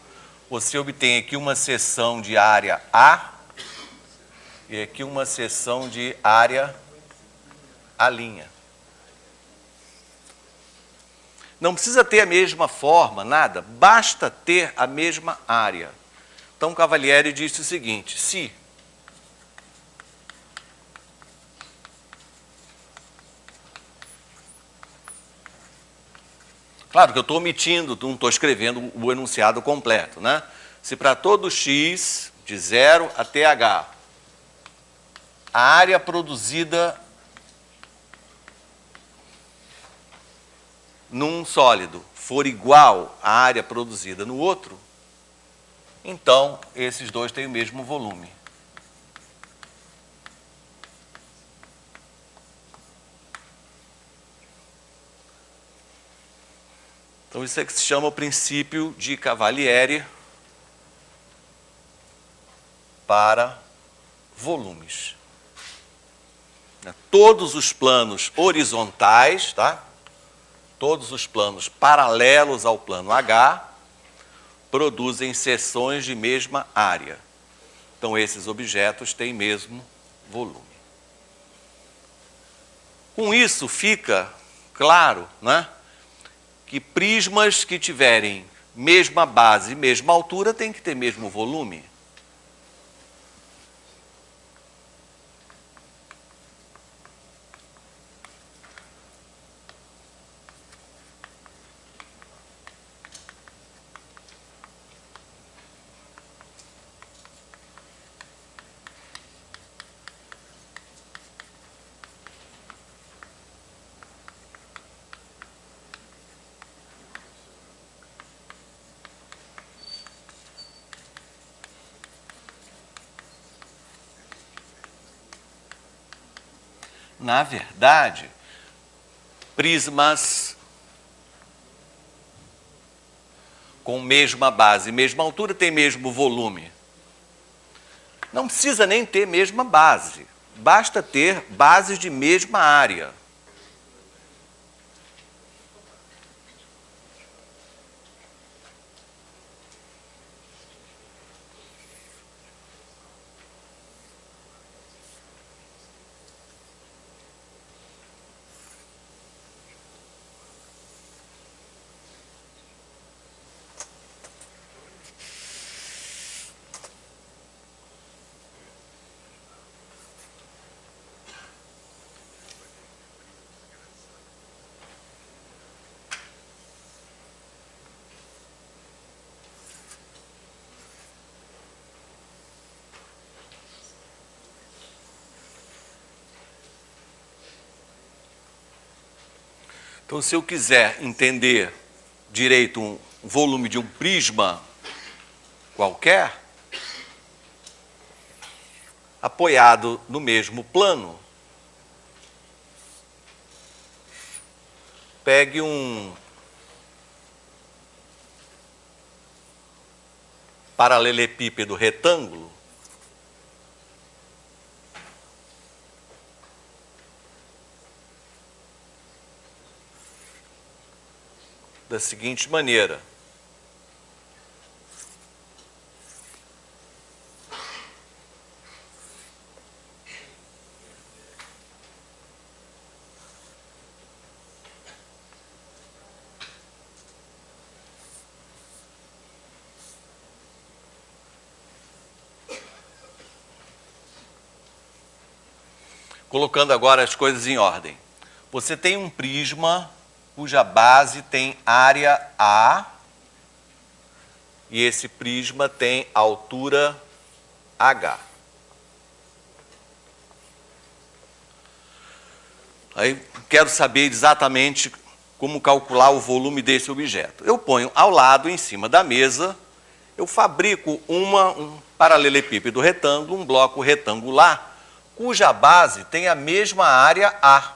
você obtém aqui uma seção de área A e aqui uma seção de área A'. Não precisa ter a mesma forma, nada, basta ter a mesma área. Então, Cavalieri disse o seguinte, se claro que eu estou omitindo, não estou escrevendo o enunciado completo, né? Se para todo x, de 0 até h, a área produzida num sólido for igual à área produzida no outro, então esses dois têm o mesmo volume. Então, isso é que se chama o princípio de Cavalieri para volumes. Todos os planos horizontais, tá? Todos os planos paralelos ao plano H produzem seções de mesma área. Então, esses objetos têm mesmo volume. Com isso, fica claro, né, que prismas que tiverem mesma base e mesma altura têm que ter mesmo volume. Na verdade, prismas com mesma base e mesma altura têm mesmo volume. Não precisa nem ter mesma base, basta ter bases de mesma área. Então, se eu quiser entender direito um volume de um prisma qualquer, apoiado no mesmo plano, pegue um paralelepípedo retângulo da seguinte maneira. Colocando agora as coisas em ordem. Você tem um prisma cuja base tem área A e esse prisma tem altura H. Aí quero saber exatamente como calcular o volume desse objeto. Eu ponho ao lado, em cima da mesa, eu fabrico um paralelepípedo retângulo, um bloco retangular, cuja base tem a mesma área A.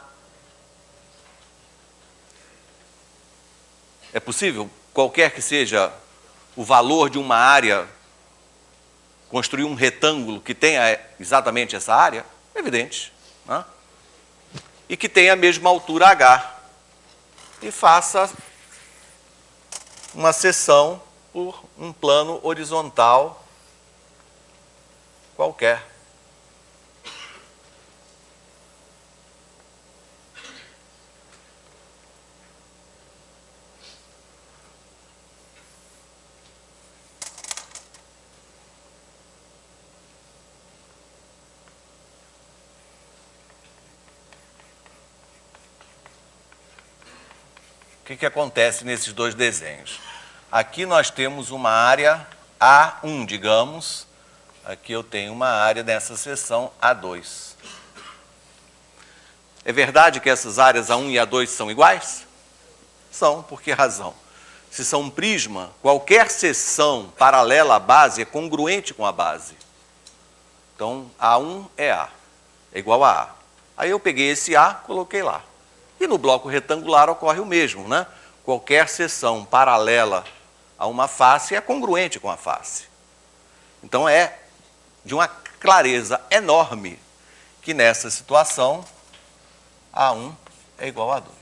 É possível, qualquer que seja o valor de uma área, construir um retângulo que tenha exatamente essa área? É evidente. Né? E que tenha a mesma altura H. E faça uma seção por um plano horizontal qualquer. O que acontece nesses dois desenhos? Aqui nós temos uma área A1, digamos. Aqui eu tenho uma área nessa seção A2. É verdade que essas áreas A1 e A2 são iguais? São, por que razão? Se são um prisma, qualquer seção paralela à base é congruente com a base. Então, A1 é A, é igual a A. Aí eu peguei esse A, coloquei lá. E no bloco retangular ocorre o mesmo, né? Qualquer seção paralela a uma face é congruente com a face. Então é de uma clareza enorme que nessa situação A1 é igual a 2.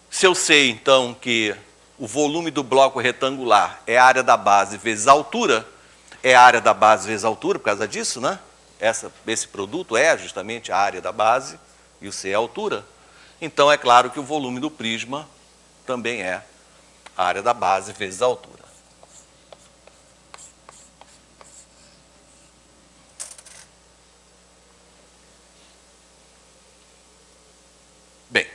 Se eu sei, então, que o volume do bloco retangular é a área da base vezes a altura, é a área da base vezes a altura, por causa disso, né? Esse produto é justamente a área da base, e o C é a altura. Então, é claro que o volume do prisma também é a área da base vezes a altura. Bem,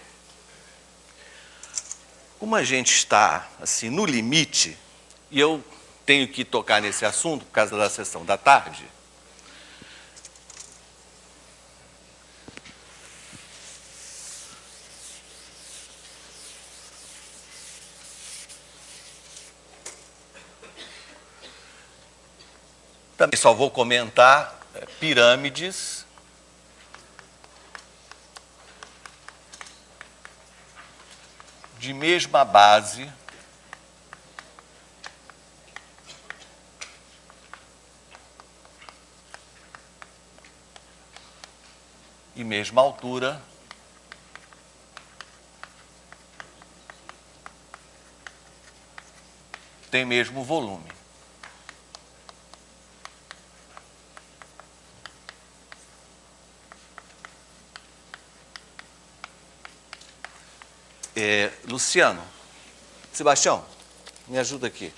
como a gente está assim no limite, e eu tenho que tocar nesse assunto por causa da sessão da tarde, também só vou comentar pirâmides de mesma base e mesma altura tem mesmo volume. Luciano, Sebastião, me ajuda aqui.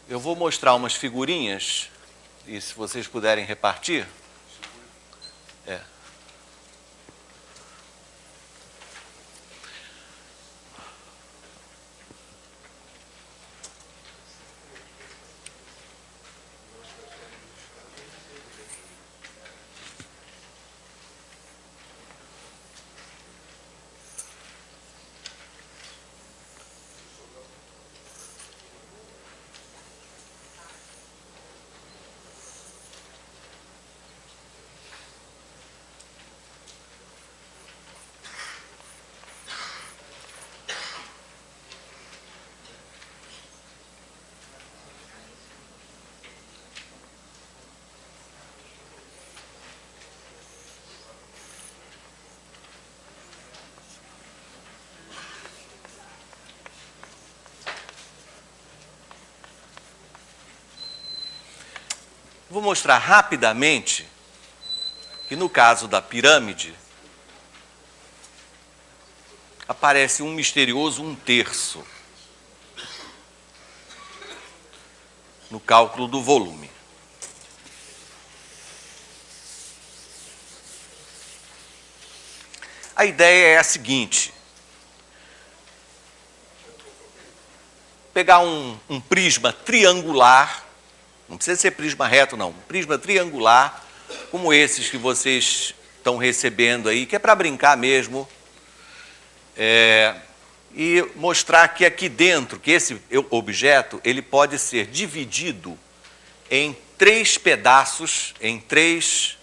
Eu vou mostrar umas figurinhas, e se vocês puderem repartir. Vou mostrar rapidamente que no caso da pirâmide aparece um misterioso 1/3 no cálculo do volume. A ideia é a seguinte: pegar um prisma triangular, não precisa ser prisma reto não, um prisma triangular, como esses que vocês estão recebendo aí, que é para brincar mesmo, e mostrar que aqui dentro, que esse objeto, ele pode ser dividido em 3 pedaços, em 3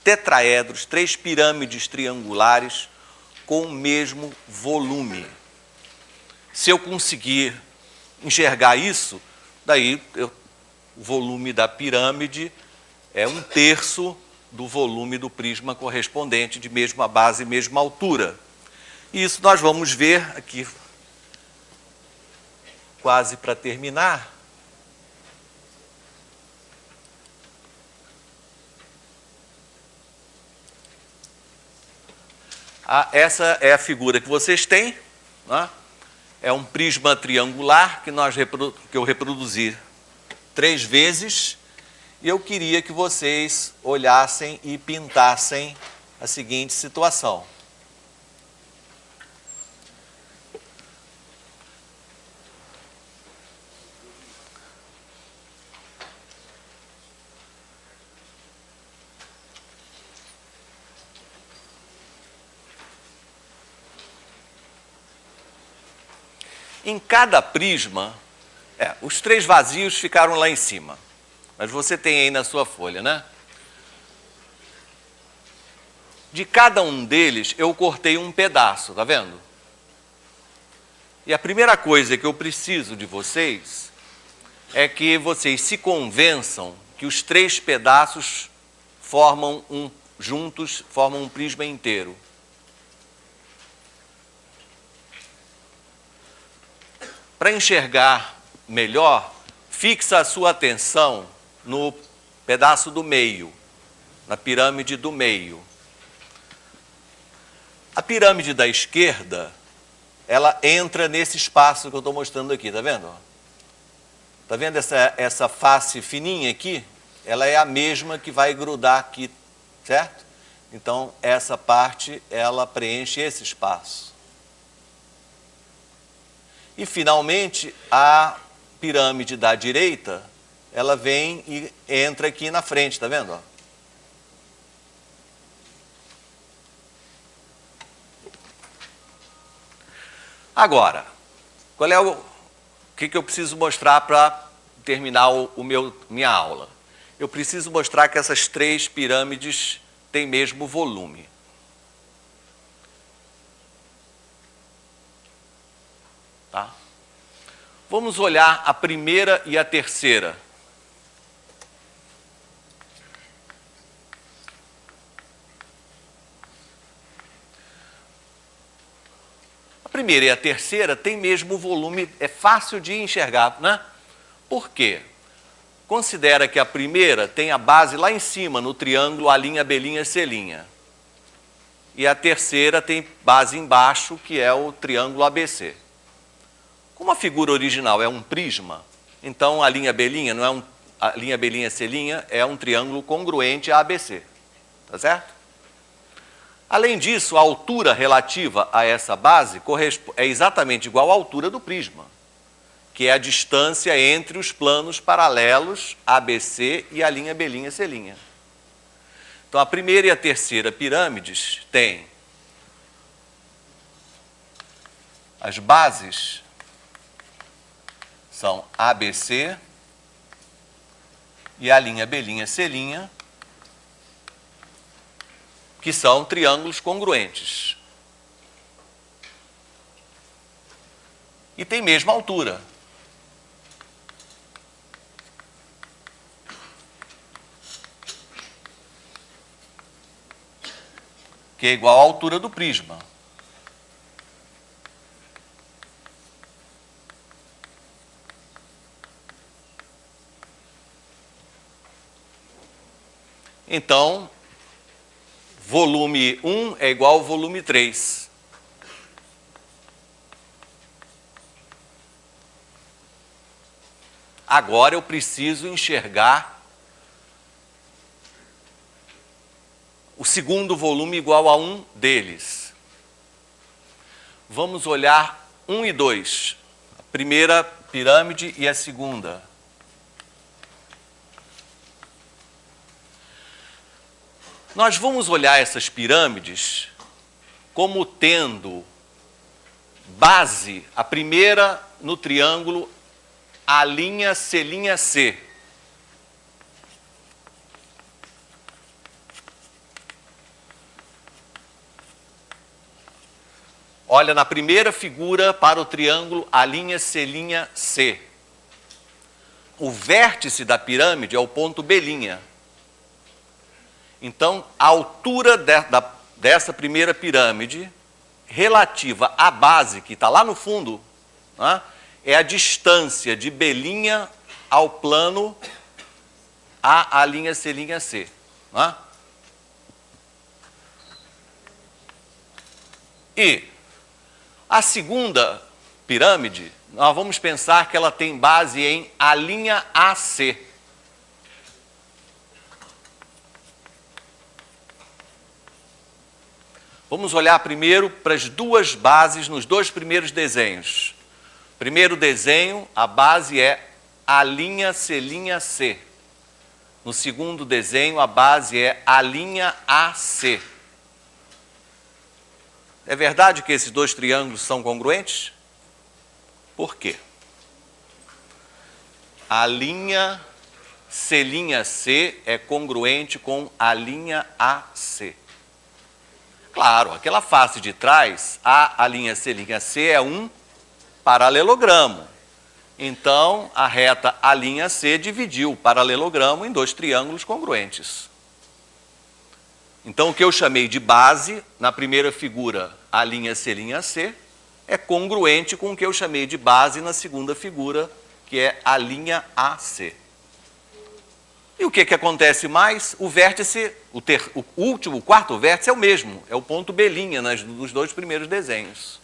tetraedros, 3 pirâmides triangulares com o mesmo volume. Se eu conseguir enxergar isso, daí o volume da pirâmide é 1/3 do volume do prisma correspondente, de mesma base e mesma altura. E isso nós vamos ver aqui, quase para terminar. Essa é a figura que vocês têm, né? É um prisma triangular que eu reproduzi 3 vezes, e eu queria que vocês olhassem e pintassem a seguinte situação. Em cada prisma, os 3 vazios ficaram lá em cima, mas você tem aí na sua folha, né? De cada um deles, eu cortei um pedaço, tá vendo? E a primeira coisa que eu preciso de vocês é que vocês se convençam que os 3 pedaços juntos formam um prisma inteiro. Para enxergar melhor, fixa a sua atenção no pedaço do meio, na pirâmide do meio. A pirâmide da esquerda, ela entra nesse espaço que eu estou mostrando aqui, tá vendo? Tá vendo essa face fininha aqui? Ela é a mesma que vai grudar aqui, certo? Então, essa parte, ela preenche esse espaço. E, finalmente, a pirâmide da direita, ela vem e entra aqui na frente, tá vendo? Agora, qual é o que eu preciso mostrar para terminar minha aula? Eu preciso mostrar que essas 3 pirâmides têm mesmo volume. Tá? Vamos olhar a primeira e a terceira. A primeira e a terceira têm mesmo volume, é fácil de enxergar, né? Por quê? Considera que a primeira tem a base lá em cima, no triângulo A', B', C'. E a terceira tem base embaixo, que é o triângulo ABC. Como a figura original é um prisma, então a linha B' não é a linha B', C' é um triângulo congruente a ABC. Tá certo? Além disso, a altura relativa a essa base é exatamente igual à altura do prisma, que é a distância entre os planos paralelos ABC e a linha B', C'. Então, a primeira e a terceira pirâmides têm as bases são ABC e a linha B', C', que são triângulos congruentes. E tem mesma altura. Que é igual à altura do prisma. Então, volume 1 é igual ao volume 3. Agora eu preciso enxergar o segundo volume igual a um deles. Vamos olhar 1 e 2. A primeira pirâmide e a segunda. Nós vamos olhar essas pirâmides como tendo base, a primeira no triângulo A'C'. Olha na primeira figura para o triângulo A'C'. O vértice da pirâmide é o ponto B'. Então, a altura dessa primeira pirâmide, relativa à base, que está lá no fundo, né, é a distância de B' ao plano A'C'. Né? E a segunda pirâmide, nós vamos pensar que ela tem base em A'C'. Vamos olhar primeiro para as duas bases nos dois primeiros desenhos. Primeiro desenho, a base é A'C'. No segundo desenho, a base é A'C'. É verdade que esses dois triângulos são congruentes? Por quê? A'C' é congruente com A'C'. Claro, aquela face de trás, A'C' é um paralelogramo. Então, a reta A'C dividiu o paralelogramo em dois triângulos congruentes. Então, o que eu chamei de base, na primeira figura, A'C', é congruente com o que eu chamei de base na segunda figura, que é A'C. E o que acontece mais? O vértice, o quarto vértice é o mesmo, é o ponto B' nos dois primeiros desenhos.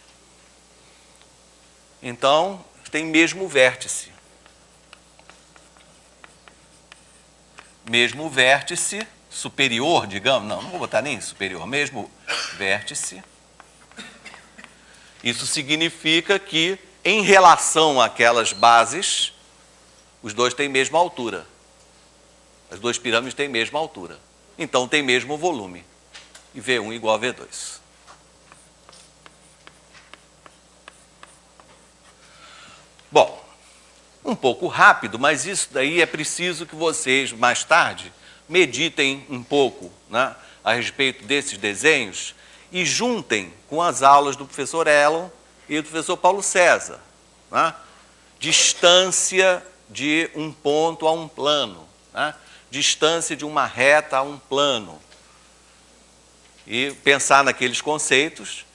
Então, tem mesmo vértice. Mesmo vértice superior, digamos, não vou botar nem superior, mesmo vértice. Isso significa que, em relação àquelas bases, os dois têm a mesma altura. As duas pirâmides têm a mesma altura. Então, tem mesmo volume. E V1 igual a V2. Bom, um pouco rápido, mas isso daí é preciso que vocês, mais tarde, meditem um pouco, né, a respeito desses desenhos e juntem com as aulas do professor Elon e do professor Paulo César. Né? Distância de um ponto a um plano. Né? Distância de uma reta a um plano. E pensar naqueles conceitos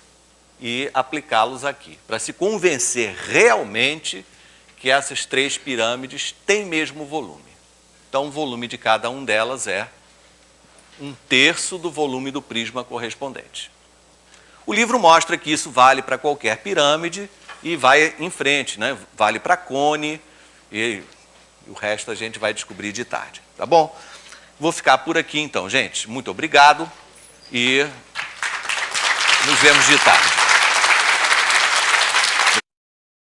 e aplicá-los aqui, para se convencer realmente que essas três pirâmides têm mesmo volume. Então, o volume de cada uma delas é 1/3 do volume do prisma correspondente. O livro mostra que isso vale para qualquer pirâmide e vai em frente, né? Vale para cone e o resto a gente vai descobrir de tarde. Tá bom? Vou ficar por aqui então, gente. Muito obrigado e nos vemos de tarde.